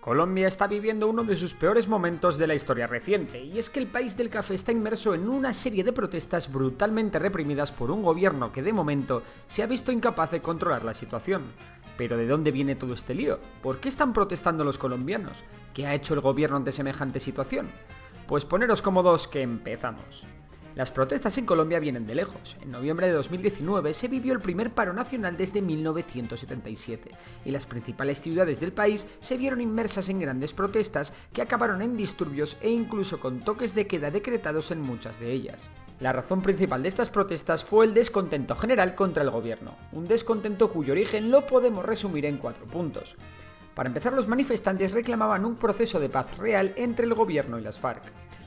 Colombia está viviendo uno de sus peores momentos de la historia reciente, y es que el país del café está inmerso en una serie de protestas brutalmente reprimidas por un gobierno que de momento se ha visto incapaz de controlar la situación. Pero ¿de dónde viene todo este lío? ¿Por qué están protestando los colombianos? ¿Qué ha hecho el gobierno ante semejante situación? Pues poneros cómodos que empezamos. Las protestas en Colombia vienen de lejos. En noviembre de 2019 se vivió el primer paro nacional desde 1977 y las principales ciudades del país se vieron inmersas en grandes protestas que acabaron en disturbios e incluso con toques de queda decretados en muchas de ellas. La razón principal de estas protestas fue el descontento general contra el gobierno, un descontento cuyo origen lo podemos resumir en 4 puntos. Para empezar, los manifestantes reclamaban un proceso de paz real entre el gobierno y las FARC.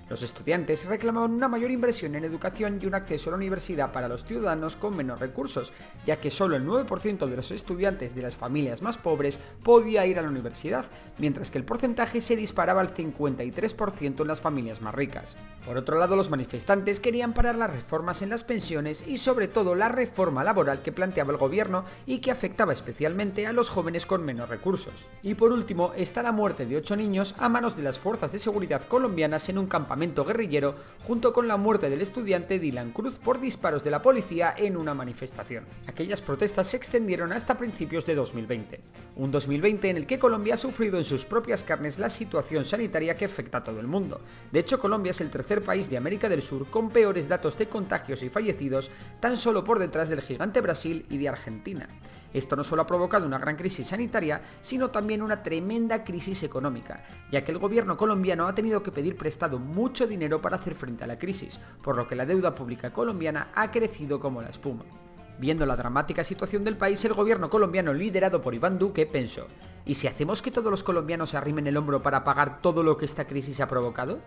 Los estudiantes reclamaban una mayor inversión en educación y un acceso a la universidad para los ciudadanos con menos recursos, ya que solo el 9% de los estudiantes de las familias más pobres podía ir a la universidad, mientras que el porcentaje se disparaba al 53% en las familias más ricas. Por otro lado, los manifestantes querían parar las reformas en las pensiones y sobre todo la reforma laboral que planteaba el gobierno y que afectaba especialmente a los jóvenes con menos recursos. Y por último está la muerte de 8 niños a manos de las fuerzas de seguridad colombianas en un campamento guerrillero, junto con la muerte del estudiante Dylan Cruz por disparos de la policía en una manifestación. Aquellas protestas se extendieron hasta principios de 2020, un 2020 en el que Colombia ha sufrido en sus propias carnes la situación sanitaria que afecta a todo el mundo. De hecho, Colombia es el tercer país de América del Sur con peores datos de contagios y fallecidos, tan solo por detrás del gigante Brasil y de Argentina. Esto no solo ha provocado una gran crisis sanitaria, sino también una tremenda crisis económica, ya que el gobierno colombiano ha tenido que pedir prestado mucho dinero para hacer frente a la crisis, por lo que la deuda pública colombiana ha crecido como la espuma. Viendo la dramática situación del país, el gobierno colombiano liderado por Iván Duque pensó: ¿y si hacemos que todos los colombianos se arrimen el hombro para pagar todo lo que esta crisis ha provocado?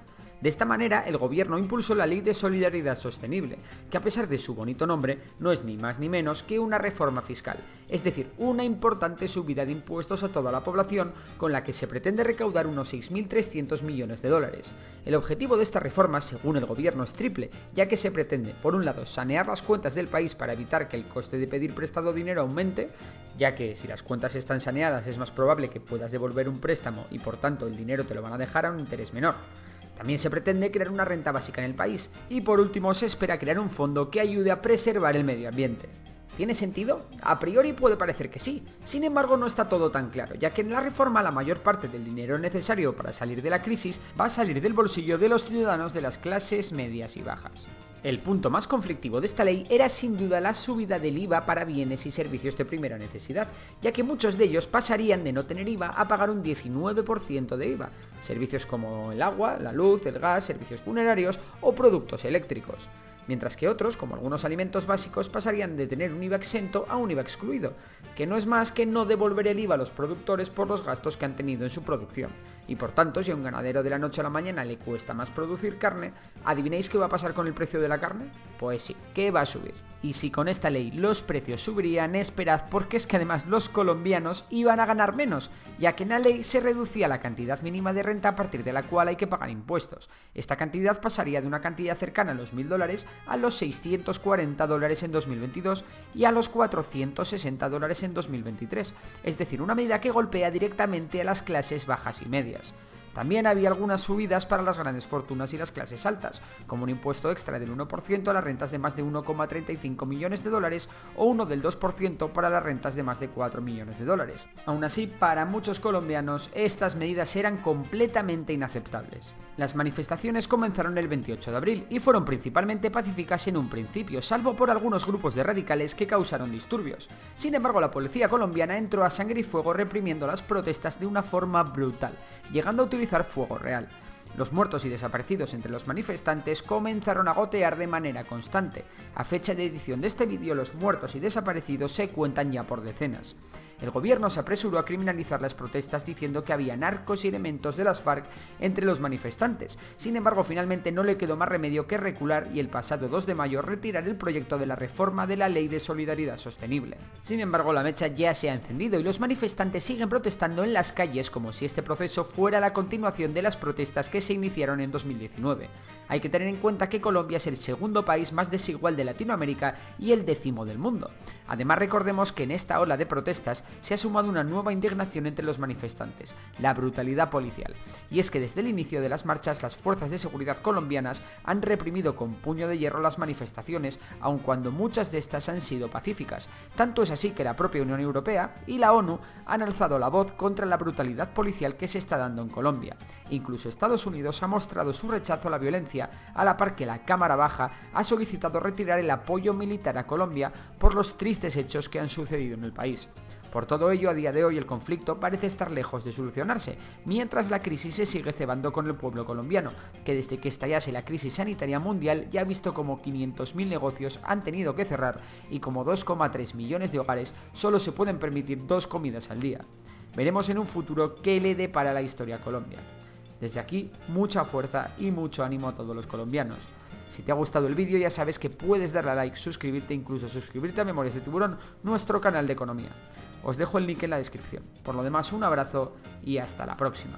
De esta manera, el gobierno impulsó la Ley de Solidaridad Sostenible, que a pesar de su bonito nombre, no es ni más ni menos que una reforma fiscal, es decir, una importante subida de impuestos a toda la población con la que se pretende recaudar unos 6.300 millones de dólares. El objetivo de esta reforma, según el gobierno, es triple, ya que se pretende, por un lado, sanear las cuentas del país para evitar que el coste de pedir prestado dinero aumente, ya que si las cuentas están saneadas es más probable que puedas devolver un préstamo y por tanto el dinero te lo van a dejar a un interés menor. También se pretende crear una renta básica en el país y por último se espera crear un fondo que ayude a preservar el medio ambiente. ¿Tiene sentido? A priori puede parecer que sí, sin embargo no está todo tan claro, ya que en la reforma la mayor parte del dinero necesario para salir de la crisis va a salir del bolsillo de los ciudadanos de las clases medias y bajas. El punto más conflictivo de esta ley era sin duda la subida del IVA para bienes y servicios de primera necesidad, ya que muchos de ellos pasarían de no tener IVA a pagar un 19% de IVA, servicios como el agua, la luz, el gas, servicios funerarios o productos eléctricos, mientras que otros, como algunos alimentos básicos, pasarían de tener un IVA exento a un IVA excluido, que no es más que no devolver el IVA a los productores por los gastos que han tenido en su producción. Y por tanto, si a un ganadero de la noche a la mañana le cuesta más producir carne, ¿adivináis qué va a pasar con el precio de la carne? Pues sí, que va a subir. Y si con esta ley los precios subirían, esperad, porque es que además los colombianos iban a ganar menos, ya que en la ley se reducía la cantidad mínima de renta a partir de la cual hay que pagar impuestos. Esta cantidad pasaría de una cantidad cercana a los $1.000 a los $640 en 2022 y a los $460 en 2023, es decir, una medida que golpea directamente a las clases bajas y medias. También había algunas subidas para las grandes fortunas y las clases altas, como un impuesto extra del 1% a las rentas de más de 1,35 millones de dólares o uno del 2% para las rentas de más de 4 millones de dólares. Aún así, para muchos colombianos, estas medidas eran completamente inaceptables. Las manifestaciones comenzaron el 28 de abril y fueron principalmente pacíficas en un principio, salvo por algunos grupos de radicales que causaron disturbios. Sin embargo, la policía colombiana entró a sangre y fuego reprimiendo las protestas de una forma brutal, llegando a utilizar fuego real. Los muertos y desaparecidos entre los manifestantes comenzaron a gotear de manera constante. A fecha de edición de este vídeo, los muertos y desaparecidos se cuentan ya por decenas. El gobierno se apresuró a criminalizar las protestas diciendo que había narcos y elementos de las FARC entre los manifestantes. Sin embargo, finalmente no le quedó más remedio que recular y el pasado 2 de mayo retirar el proyecto de la reforma de la Ley de Solidaridad Sostenible. Sin embargo, la mecha ya se ha encendido y los manifestantes siguen protestando en las calles como si este proceso fuera la continuación de las protestas que se iniciaron en 2019. Hay que tener en cuenta que Colombia es el segundo país más desigual de Latinoamérica y el 10º del mundo. Además, recordemos que en esta ola de protestas se ha sumado una nueva indignación entre los manifestantes: la brutalidad policial. Y es que desde el inicio de las marchas, las fuerzas de seguridad colombianas han reprimido con puño de hierro las manifestaciones, aun cuando muchas de estas han sido pacíficas. Tanto es así que la propia Unión Europea y la ONU han alzado la voz contra la brutalidad policial que se está dando en Colombia. Incluso Estados Unidos ha mostrado su rechazo a la violencia, a la par que la Cámara Baja ha solicitado retirar el apoyo militar a Colombia por los tristes hechos que han sucedido en el país. Por todo ello, a día de hoy el conflicto parece estar lejos de solucionarse, mientras la crisis se sigue cebando con el pueblo colombiano, que desde que estallase la crisis sanitaria mundial ya ha visto como 500.000 negocios han tenido que cerrar y como 2,3 millones de hogares solo se pueden permitir 2 comidas al día. Veremos en un futuro qué le depara la historia a Colombia. Desde aquí, mucha fuerza y mucho ánimo a todos los colombianos. Si te ha gustado el vídeo, ya sabes que puedes darle a like, suscribirte e incluso suscribirte a Memorias de Tiburón, nuestro canal de economía. Os dejo el link en la descripción. Por lo demás, un abrazo y hasta la próxima.